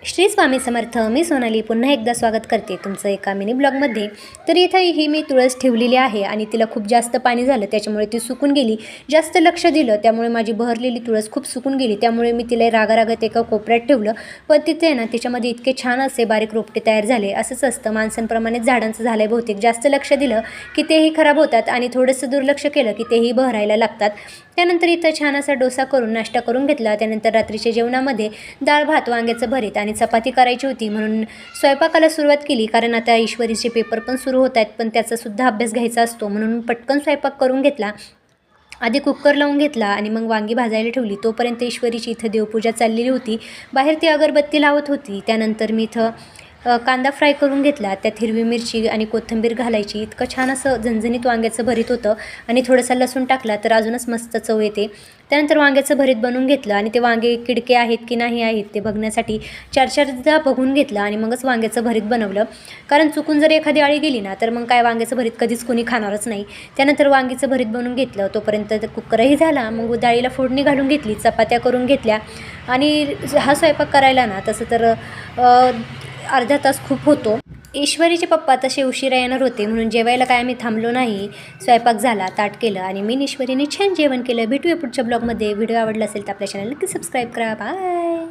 श्री स्वामी समर्थ. मी सोनाली पुन्हा एकदा स्वागत करते तुमचं एका मिनी ब्लॉगमध्ये. तर इथं ही मी तुळस ठेवलेली आहे आणि तिला खूप जास्त पाणी झालं, त्याच्यामुळे ती सुकून गेली. जास्त लक्ष दिलं त्यामुळे माझी बहरलेली तुळस खूप सुकून गेली. त्यामुळे मी तिला रागारागत एका कोपऱ्यात ठेवलं. पण तिथे ना त्याच्यामध्ये इतके छान असे बारीक रोपटे तयार झाले. असंच असतं, माणसांप्रमाणेच झाडांचं झालं आहे बहुतेक. जास्त लक्ष दिलं की तेही खराब होतात आणि थोडंसं दुर्लक्ष केलं की तेही बहरायला लागतात. त्यानंतर इथं छान असा डोसा करून नाश्ता करून घेतला. त्यानंतर रात्रीच्या जेवणामध्ये डाळ भात, वांग्याचं भरीत आणि चपाती करायची होती म्हणून स्वयंपाकाला सुरुवात केली. कारण आता ईश्वरीचे पेपर पण सुरू होत आहेत, पण त्याचासुद्धा अभ्यास घ्यायचा असतो म्हणून पटकन स्वयंपाक करून घेतला. आधी कुकर लावून घेतला आणि मग वांगी भाजायला ठेवली. तोपर्यंत ईश्वरीची इथं देवपूजा चाललेली होती. बाहेर ती अगरबत्ती लावत होती. त्यानंतर मी इथं कांदा फ्राय करून घेतला. त्यात हिरवी मिरची आणि कोथिंबीर घालायची. इतकं छान असं झणझणीत वांग्याचं भरीत होतं आणि थोडासा लसूण टाकला तर अजूनच मस्त चव येते. त्यानंतर वांग्याचं भरीत बनवून घेतलं आणि ते वांगे किडके आहेत की नाही आहेत ते बघण्यासाठी 4-4दा बघून घेतलं आणि मगच वांग्याचं भरीत बनवलं. कारण चुकून जर एखादी आळी गेली ना तर मग काय वांग्याचं भरीत कधीच कोणी खाणारच नाही. त्यानंतर वांगीचं भरीत बनवून घेतलं. तोपर्यंत कुकरही झाला. मग डाळीला फोडणी घालून घेतली, चपात्या करून घेतल्या आणि हा स्वयंपाक करायला ना तसं तर अर्धा तास खूप होतो. ईश्वरीचे पप्पा तसे उशिरा येणार होते म्हणून जेवायला काय आम्ही थांबलो नाही. स्वयंपाक झाला, ताट केलं आणि मी ईश्वरीने छान जेवण केलं. भेटूया पुढच्या ब्लॉगमध्ये. व्हिडिओ आवडला असेल तर आपल्या चॅनल नक्की सबस्क्राईब करा. बाय.